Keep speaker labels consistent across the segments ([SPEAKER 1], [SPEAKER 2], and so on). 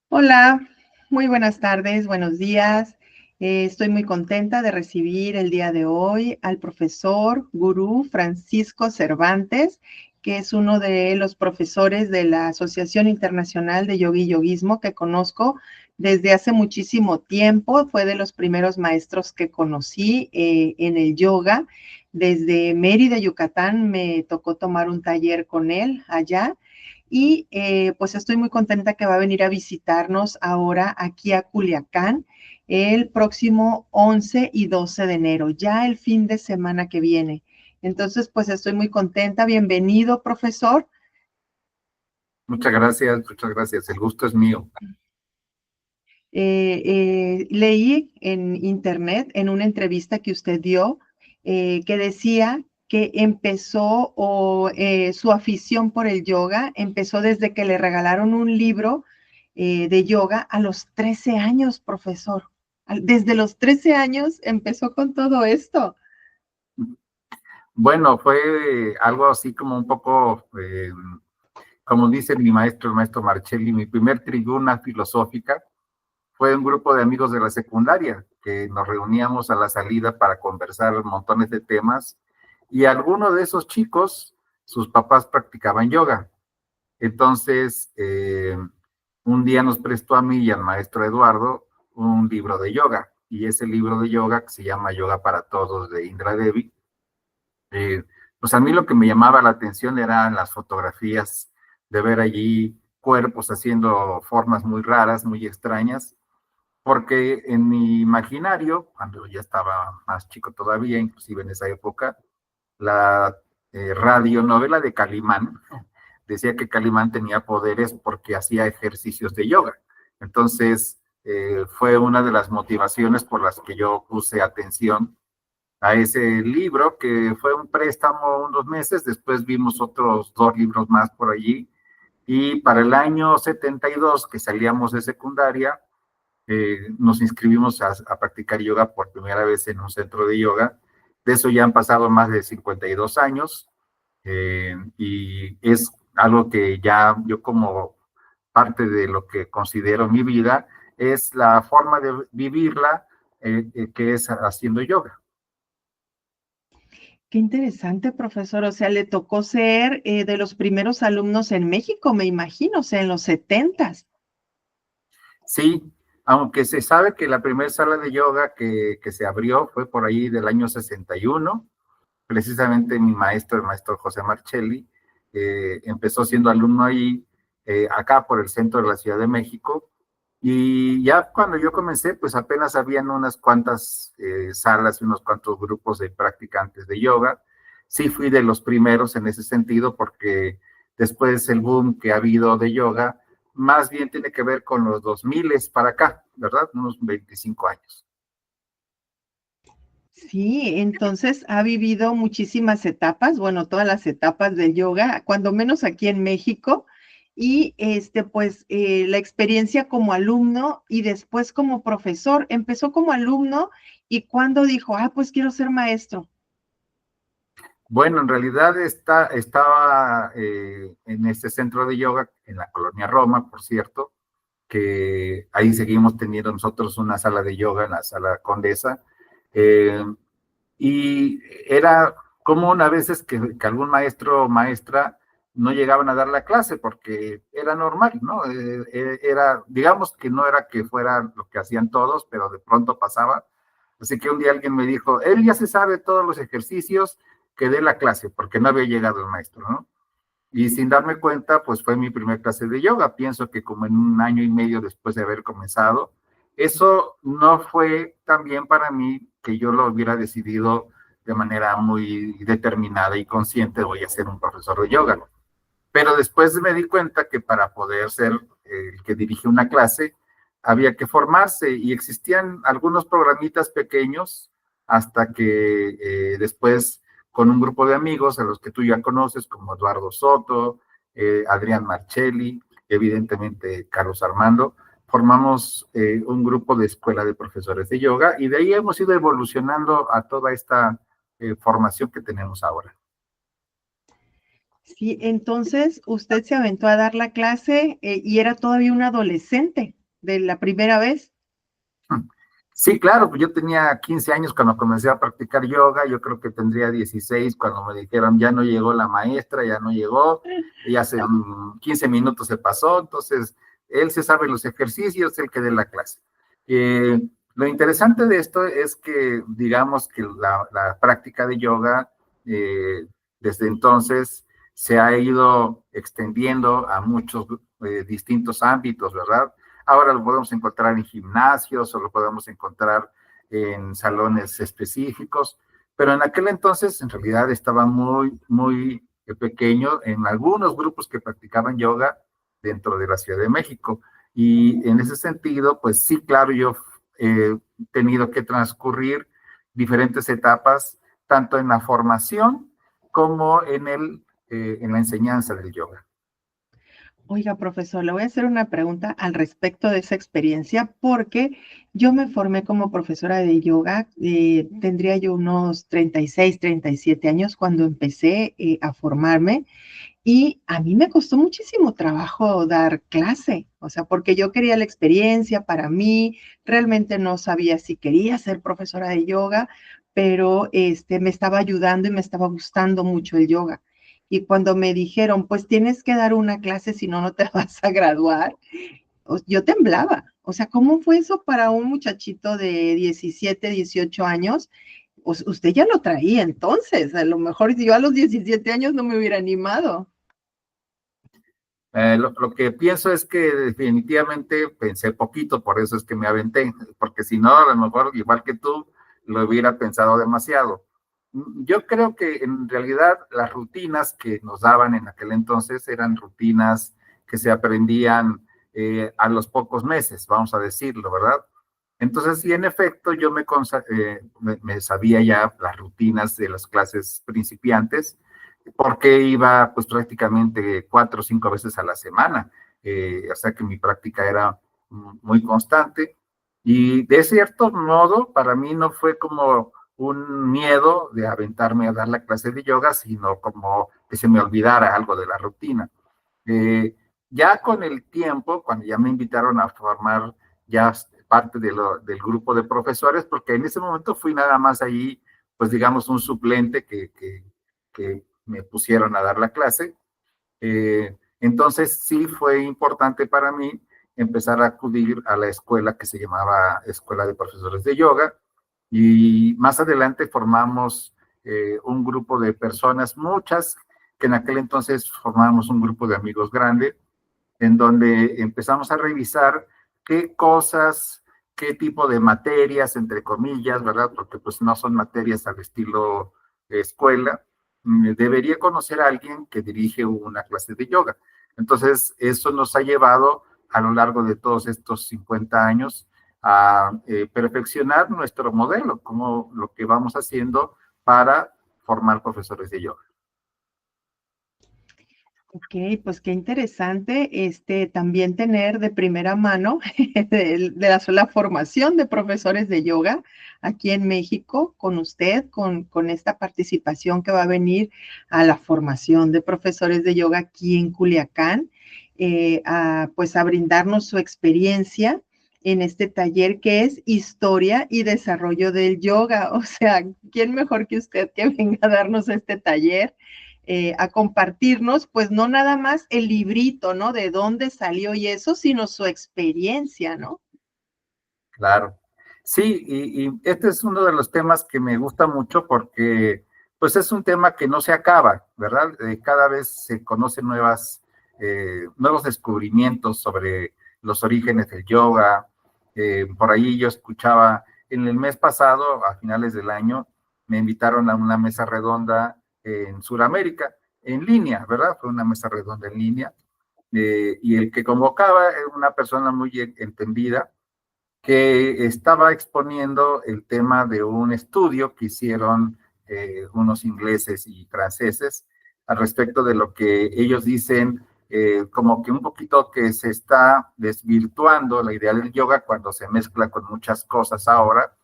[SPEAKER 1] Hola, muy buenas tardes, buenos días. Estoy muy contenta de recibir el día de hoy al profesor gurú Francisco Cervantes, que es uno de los profesores de la Asociación Internacional de Yoga y Yoguismo que conozco desde hace muchísimo tiempo. Fue de los primeros maestros que conocí en el yoga. Desde Mérida, Yucatán, me tocó tomar un taller con él allá. Y pues estoy muy contenta que va a venir a visitarnos ahora aquí a Culiacán el próximo 11 y 12 de enero, ya el fin de semana que viene. Entonces, pues estoy muy contenta. Bienvenido, profesor.
[SPEAKER 2] Muchas gracias, muchas gracias. El gusto es mío.
[SPEAKER 1] Leí en internet, en una entrevista que usted dio, que decía que empezó su afición por el yoga empezó desde que le regalaron un libro de yoga a los 13 años, profesor. Desde los 13 años empezó con todo esto.
[SPEAKER 2] Bueno, fue algo así como un poco, como dice mi maestro, el maestro Marcelli, mi primer tribuna filosófica fue un grupo de amigos de la secundaria que nos reuníamos a la salida para conversar montones de temas y algunos de esos chicos, sus papás practicaban yoga. Entonces, un día nos prestó a mí y al maestro Eduardo un libro de yoga y ese libro de yoga que se llama Yoga para Todos de Indra Devi. Pues a mí lo que me llamaba la atención eran las fotografías de ver allí cuerpos haciendo formas muy raras, muy extrañas, porque en mi imaginario, cuando ya estaba más chico todavía, inclusive en esa época, la radionovela de Calimán decía que Calimán tenía poderes porque hacía ejercicios de yoga. Entonces, fue una de las motivaciones por las que yo puse atención a ese libro, que fue un préstamo unos meses, después vimos otros 2 libros más por allí, y para el año 72, que salíamos de secundaria, nos inscribimos a practicar yoga por primera vez en un centro de yoga. De eso ya han pasado más de 52 años, y es algo que ya yo como parte de lo que considero mi vida, es la forma de vivirla, que es haciendo yoga.
[SPEAKER 1] Qué interesante, profesor. O sea, le tocó ser de los primeros alumnos en México, me imagino, o sea, en los 70s.
[SPEAKER 2] Sí, aunque se sabe que la primera sala de yoga que se abrió fue por ahí del año 61, precisamente mi maestro, el maestro José Marcelli, empezó siendo alumno ahí, acá por el centro de la Ciudad de México, y ya cuando yo comencé, pues apenas habían unas cuantas salas y unos cuantos grupos de practicantes de yoga. Sí fui de los primeros en ese sentido, porque después el boom que ha habido de yoga, más bien tiene que ver con los 2000 para acá, ¿verdad? Unos 25 años.
[SPEAKER 1] Sí, entonces ha vivido muchísimas etapas, bueno, todas las etapas del yoga, cuando menos aquí en México, y pues la experiencia como alumno y después como profesor. Empezó como alumno y cuando dijo, pues quiero ser maestro.
[SPEAKER 2] Bueno, en realidad estaba en este centro de yoga, en la colonia Roma, por cierto, que ahí seguimos teniendo nosotros una sala de yoga en la sala Condesa, eh, y era común a veces que algún maestro o maestra no llegaban a dar la clase porque era normal, ¿no? Era, digamos que no era que fuera lo que hacían todos, pero de pronto pasaba. Así que un día alguien me dijo, él ya se sabe todos los ejercicios, que dé la clase, porque no había llegado el maestro, ¿no? Y sin darme cuenta, pues fue mi primer clase de yoga. Pienso que como en un año y medio después de haber comenzado, eso no fue tan bien para mí que yo lo hubiera decidido de manera muy determinada y consciente, voy a ser un profesor de yoga. Pero después me di cuenta que para poder ser el que dirige una clase, había que formarse y existían algunos programitas pequeños hasta que después con un grupo de amigos a los que tú ya conoces, como Eduardo Soto, Adrián Marcelli, evidentemente Carlos Armando, formamos un grupo de escuela de profesores de yoga y de ahí hemos ido evolucionando a toda esta formación que tenemos ahora.
[SPEAKER 1] Sí, entonces usted se aventó a dar la clase y era todavía un adolescente de la primera vez.
[SPEAKER 2] Sí, claro, pues yo tenía 15 años cuando comencé a practicar yoga, yo creo que tendría 16 cuando me dijeron ya no llegó la maestra, ya no llegó, y hace 15 minutos se pasó, entonces él se sabe los ejercicios, el que dé la clase. Lo interesante de esto es que digamos que la práctica de yoga desde entonces se ha ido extendiendo a muchos distintos ámbitos, ¿verdad? Ahora lo podemos encontrar en gimnasios o lo podemos encontrar en salones específicos, pero en aquel entonces en realidad estaba muy pequeño en algunos grupos que practicaban yoga dentro de la Ciudad de México. Y en ese sentido, pues sí, claro, yo he tenido que transcurrir diferentes etapas, tanto en la formación como en la enseñanza del yoga.
[SPEAKER 1] Oiga, profesor, le voy a hacer una pregunta al respecto de esa experiencia, porque yo me formé como profesora de yoga, tendría yo unos 36, 37 años cuando empecé a formarme y a mí me costó muchísimo trabajo dar clase, o sea, porque yo quería la experiencia para mí, realmente no sabía si quería ser profesora de yoga, pero me estaba ayudando y me estaba gustando mucho el yoga. Y cuando me dijeron, pues tienes que dar una clase, si no, no te vas a graduar, yo temblaba. O sea, ¿cómo fue eso para un muchachito de 17, 18 años? Usted ya lo traía entonces, a lo mejor yo a los 17 años no me hubiera animado.
[SPEAKER 2] Lo que pienso es que definitivamente pensé poquito, por eso es que me aventé, porque si no, a lo mejor, igual que tú, lo hubiera pensado demasiado. Yo creo que en realidad las rutinas que nos daban en aquel entonces eran rutinas que se aprendían a los pocos meses, vamos a decirlo, ¿verdad? Entonces, sí, en efecto, yo me sabía ya las rutinas de las clases principiantes, porque iba pues prácticamente 4 o 5 veces a la semana, o sea que mi práctica era muy constante y de cierto modo para mí no fue como un miedo de aventarme a dar la clase de yoga, sino como que se me olvidara algo de la rutina. Ya con el tiempo, cuando ya me invitaron a formar ya parte del grupo de profesores, porque en ese momento fui nada más ahí, pues digamos, un suplente que me pusieron a dar la clase. Entonces sí fue importante para mí empezar a acudir a la escuela que se llamaba Escuela de Profesores de Yoga y más adelante formamos un grupo de personas, muchas, que en aquel entonces formábamos un grupo de amigos grande, en donde empezamos a revisar qué cosas, qué tipo de materias, entre comillas, ¿verdad? Porque pues no son materias al estilo escuela, debería conocer a alguien que dirige una clase de yoga. Entonces, eso nos ha llevado a lo largo de todos estos 50 años a perfeccionar nuestro modelo, como lo que vamos haciendo para formar profesores de yoga.
[SPEAKER 1] Ok, pues qué interesante también tener de primera mano de la sola formación de profesores de yoga aquí en México con usted, con esta participación que va a venir a la formación de profesores de yoga aquí en Culiacán, pues a brindarnos su experiencia en este taller que es Historia y Desarrollo del Yoga. O sea, ¿quién mejor que usted que venga a darnos este taller? A compartirnos, pues no nada más el librito, ¿no? De dónde salió y eso, sino su experiencia, ¿no?
[SPEAKER 2] Claro. Sí, y este es uno de los temas que me gusta mucho porque pues es un tema que no se acaba, ¿verdad? Cada vez se conocen nuevos descubrimientos sobre los orígenes del yoga. Por ahí yo escuchaba, en el mes pasado, a finales del año, me invitaron a una mesa redonda en Sudamérica, en línea, ¿verdad? Fue una mesa redonda en línea. Y el que convocaba era una persona muy entendida que estaba exponiendo el tema de un estudio que hicieron unos ingleses y franceses al respecto de lo que ellos dicen, como que un poquito que se está desvirtuando la idea del yoga cuando se mezcla con muchas cosas ahora,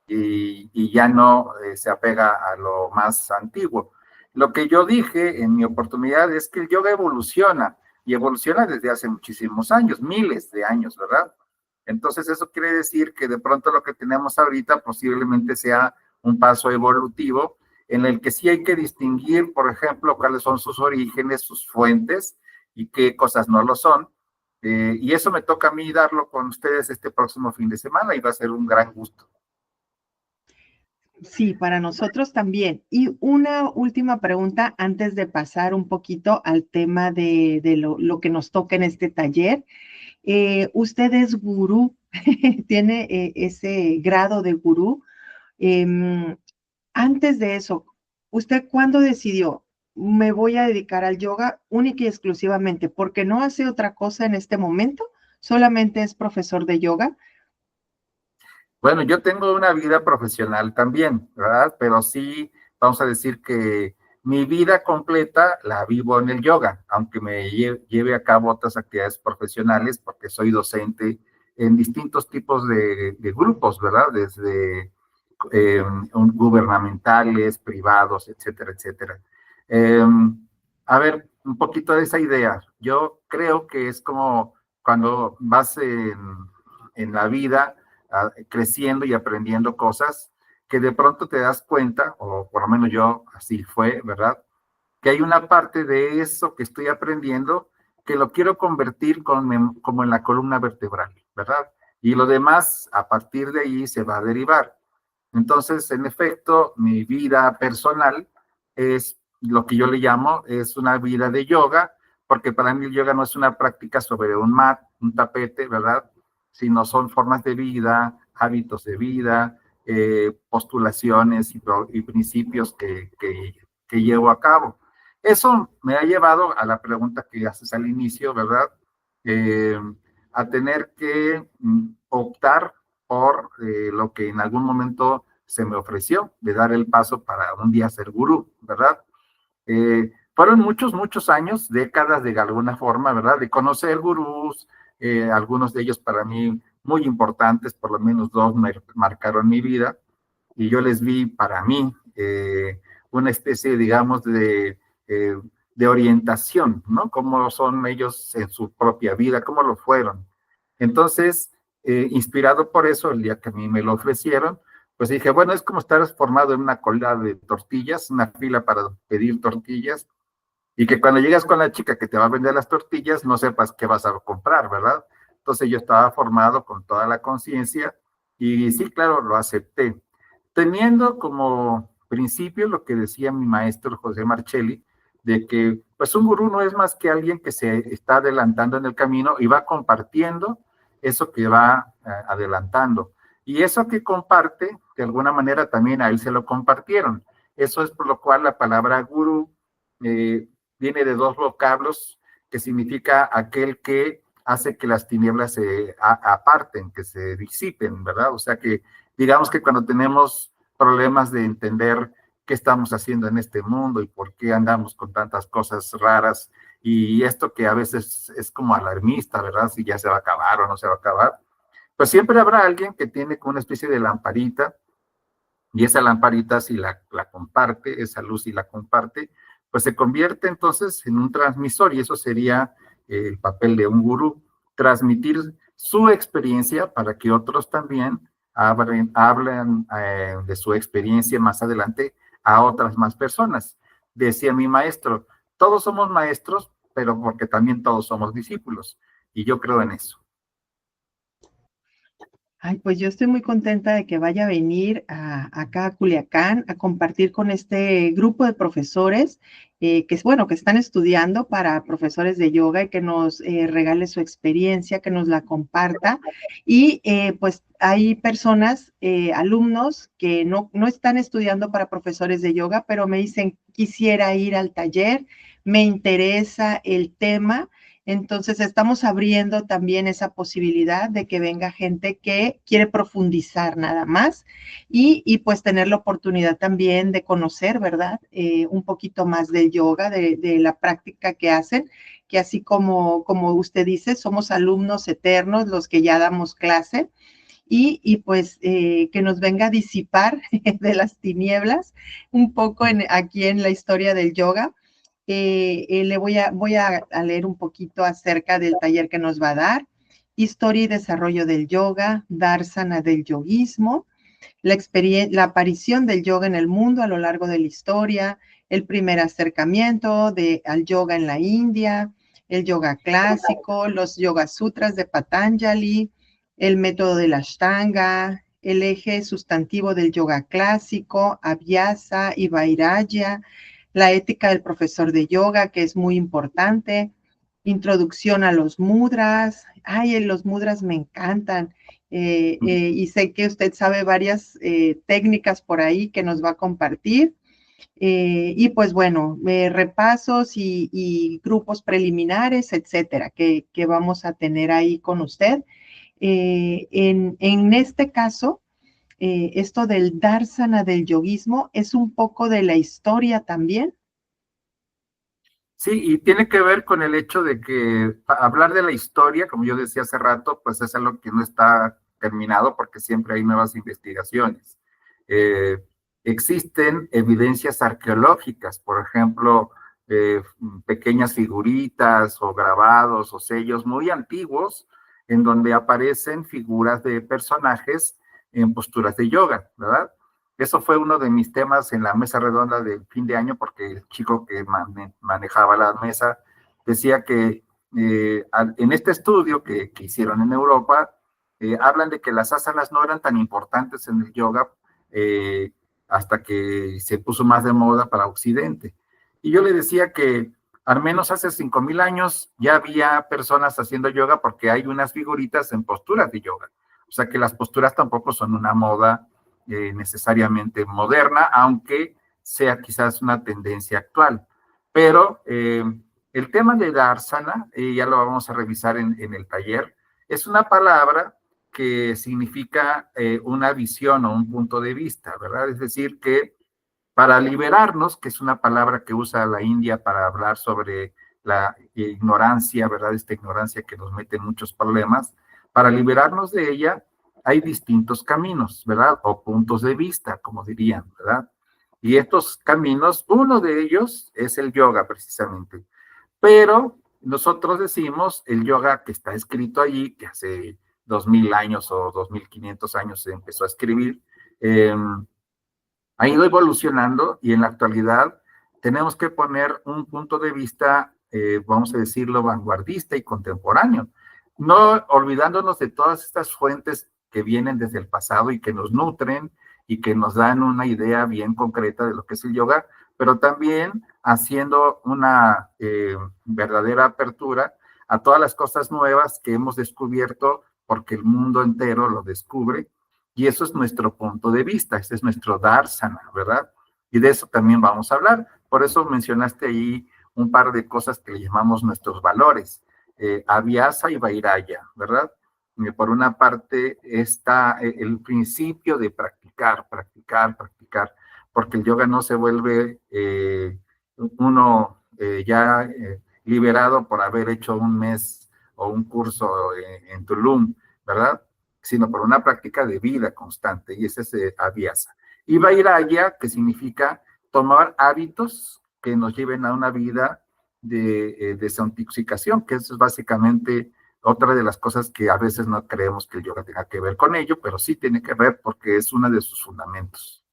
[SPEAKER 2] y ya no se apega a lo más antiguo. Lo que yo dije en mi oportunidad es que el yoga evoluciona y evoluciona desde hace muchísimos años, miles de años, ¿verdad? Entonces eso quiere decir que de pronto lo que tenemos ahorita posiblemente sea un paso evolutivo en el que sí hay que distinguir, por ejemplo, cuáles son sus orígenes, sus fuentes y qué cosas no lo son. Y eso me toca a mí darlo con ustedes este próximo fin de semana y va a ser un gran gusto.
[SPEAKER 1] Sí, para nosotros también. Y una última pregunta antes de pasar un poquito al tema de lo que nos toca en este taller. Usted es gurú, tiene ese grado de gurú. Em, Antes de eso, ¿usted cuándo decidió? Me voy a dedicar al yoga única y exclusivamente, porque no hace otra cosa en este momento, solamente es profesor de yoga.
[SPEAKER 2] Bueno, yo tengo una vida profesional también, ¿verdad? Pero sí, vamos a decir que mi vida completa la vivo en el yoga, aunque me lleve a cabo otras actividades profesionales, porque soy docente en distintos tipos de grupos, ¿verdad? Desde gubernamentales, privados, etcétera, etcétera. Eh, a ver, un poquito de esa idea. Yo creo que es como cuando vas en la vida creciendo y aprendiendo cosas que de pronto te das cuenta, o por lo menos yo así fue, ¿verdad? Que hay una parte de eso que estoy aprendiendo que lo quiero convertir como en la columna vertebral, ¿verdad? Y lo demás, a partir de ahí, se va a derivar. Entonces, en efecto, mi vida personal es lo que yo le llamo, es una vida de yoga, porque para mí el yoga no es una práctica sobre un mat, un tapete, ¿verdad? Sino son formas de vida, hábitos de vida, postulaciones y principios que llevo a cabo. Eso me ha llevado a la pregunta que haces al inicio, ¿verdad? Eh, a tener que optar por lo que en algún momento se me ofreció, de dar el paso para un día ser gurú, ¿verdad? Fueron muchos, muchos años, décadas de alguna forma, ¿verdad? De conocer gurús, algunos de ellos para mí muy importantes, por lo menos dos me marcaron mi vida, y yo les vi para mí una especie, digamos, de orientación, ¿no? Cómo son ellos en su propia vida, cómo lo fueron. Entonces, inspirado por eso, el día que a mí me lo ofrecieron, pues dije, bueno, es como estar formado en una cola de tortillas, una fila para pedir tortillas, y que cuando llegas con la chica que te va a vender las tortillas, no sepas qué vas a comprar, ¿verdad? Entonces yo estaba formado con toda la conciencia y sí, claro, lo acepté, teniendo como principio lo que decía mi maestro José Marcelli, de que pues un gurú no es más que alguien que se está adelantando en el camino y va compartiendo eso que va adelantando. Y eso que comparte, de alguna manera también a él se lo compartieron. Eso es por lo cual la palabra gurú eh, viene de dos vocablos que significa aquel que hace que las tinieblas se aparten, que se disipen, ¿verdad? O sea que digamos que cuando tenemos problemas de entender qué estamos haciendo en este mundo y por qué andamos con tantas cosas raras y esto que a veces es como alarmista, ¿verdad? Si ya se va a acabar o no se va a acabar, pues siempre habrá alguien que tiene como una especie de lamparita y esa lamparita si la comparte, esa luz si la comparte, pues se convierte entonces en un transmisor y eso sería el papel de un gurú, transmitir su experiencia para que otros también hablen de su experiencia más adelante a otras más personas. Decía mi maestro, todos somos maestros, pero porque también todos somos discípulos y yo creo en eso.
[SPEAKER 1] Ay, pues yo estoy muy contenta de que vaya a venir acá a Culiacán a compartir con este grupo de profesores que, bueno, que están estudiando para profesores de yoga y que nos regale su experiencia, que nos la comparta. Y pues hay personas, alumnos que no están estudiando para profesores de yoga, pero me dicen, quisiera ir al taller, me interesa el tema. Entonces, estamos abriendo también esa posibilidad de que venga gente que quiere profundizar nada más y pues tener la oportunidad también de conocer, ¿verdad? Un poquito más del yoga, de la práctica que hacen, que así como usted dice, somos alumnos eternos los que ya damos clase y pues que nos venga a disipar de las tinieblas un poco aquí en la historia del yoga. Le voy a leer un poquito acerca del taller que nos va a dar. Historia y desarrollo del yoga, Darsana del yoguismo, la aparición del yoga en el mundo a lo largo de la historia, el primer acercamiento al yoga en la India, el yoga clásico, los yoga sutras de Patanjali, el método de la Ashtanga, el eje sustantivo del yoga clásico, Abhyasa y Vairagya, la ética del profesor de yoga, que es muy importante, introducción a los mudras. Ay, los mudras me encantan. Y sé que usted sabe varias técnicas por ahí que nos va a compartir. Y pues bueno, repasos y grupos preliminares, etcétera, que vamos a tener ahí con usted. En este caso, esto del Darsana del yoguismo es un poco de la historia también.
[SPEAKER 2] Sí, y tiene que ver con el hecho de que hablar de la historia, como yo decía hace rato, pues es algo que no está terminado porque siempre hay nuevas investigaciones. Eh, Existen evidencias arqueológicas, por ejemplo, pequeñas figuritas o grabados o sellos muy antiguos en donde aparecen figuras de personajes en posturas de yoga, ¿verdad? Eso fue uno de mis temas en la mesa redonda del fin de año, porque el chico que manejaba la mesa decía que en este estudio que hicieron en Europa, hablan de que las asanas no eran tan importantes en el yoga eh, hasta que se puso más de moda para Occidente. Y yo le decía que al menos hace 5,000 años ya había personas haciendo yoga porque hay unas figuritas en posturas de yoga. O sea que las posturas tampoco son una moda necesariamente moderna, aunque sea quizás una tendencia actual. Pero el tema de Darsana, ya lo vamos a revisar en el taller, es una palabra que significa una visión o un punto de vista, ¿verdad? Es decir, que para liberarnos, que es una palabra que usa la India para hablar sobre la ignorancia, ¿verdad? Esta ignorancia que nos mete en muchos problemas, para liberarnos de ella hay distintos caminos, ¿verdad? O puntos de vista, como dirían, ¿verdad? Y estos caminos, uno de ellos es el yoga, precisamente. Pero nosotros decimos el yoga que está escrito allí, que hace 2,000 años o 2,500 años se empezó a escribir, ha ido evolucionando y en la actualidad tenemos que poner un punto de vista, vamos a decirlo, vanguardista y contemporáneo, no olvidándonos de todas estas fuentes que vienen desde el pasado y que nos nutren y que nos dan una idea bien concreta de lo que es el yoga, pero también haciendo una verdadera apertura a todas las cosas nuevas que hemos descubierto porque el mundo entero lo descubre. Y eso es nuestro punto de vista, ese es nuestro darsana, ¿verdad? Y de eso también vamos a hablar. Por eso mencionaste ahí un par de cosas que le llamamos nuestros valores, Abhyasa y Vairagya, ¿verdad? Por una parte está el principio de practicar, practicar, practicar, porque el yoga no se vuelve uno ya liberado por haber hecho un mes o un curso en Tulum, ¿verdad? Sino por una práctica de vida constante, y ese es Abhyasa. Y Vairagya, que significa tomar hábitos que nos lleven a una vida de desintoxicación, que eso es básicamente otra de las cosas que a veces no creemos que el yoga tenga que ver con ello, pero sí tiene que ver porque es uno de sus fundamentos.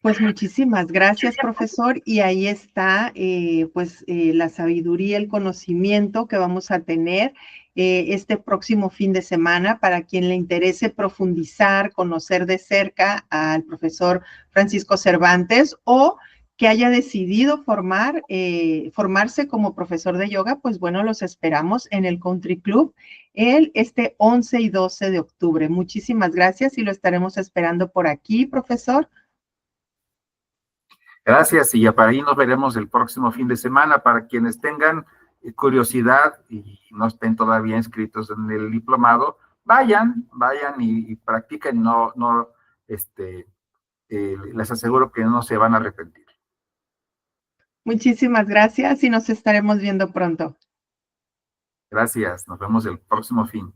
[SPEAKER 1] Pues muchísimas gracias, profesor. Y ahí está, la sabiduría, el conocimiento que vamos a tener este próximo fin de semana para quien le interese profundizar, conocer de cerca al profesor Francisco Cervantes o que haya decidido formarse como profesor de yoga, pues bueno, los esperamos en el Country Club este 11 y 12 de octubre. Muchísimas gracias y lo estaremos esperando por aquí, profesor.
[SPEAKER 2] Gracias, y para ahí nos veremos el próximo fin de semana. Para quienes tengan curiosidad y no estén todavía inscritos en el diplomado, vayan y practiquen, les aseguro que no se van a arrepentir.
[SPEAKER 1] Muchísimas gracias y nos estaremos viendo pronto.
[SPEAKER 2] Gracias, nos vemos el próximo fin.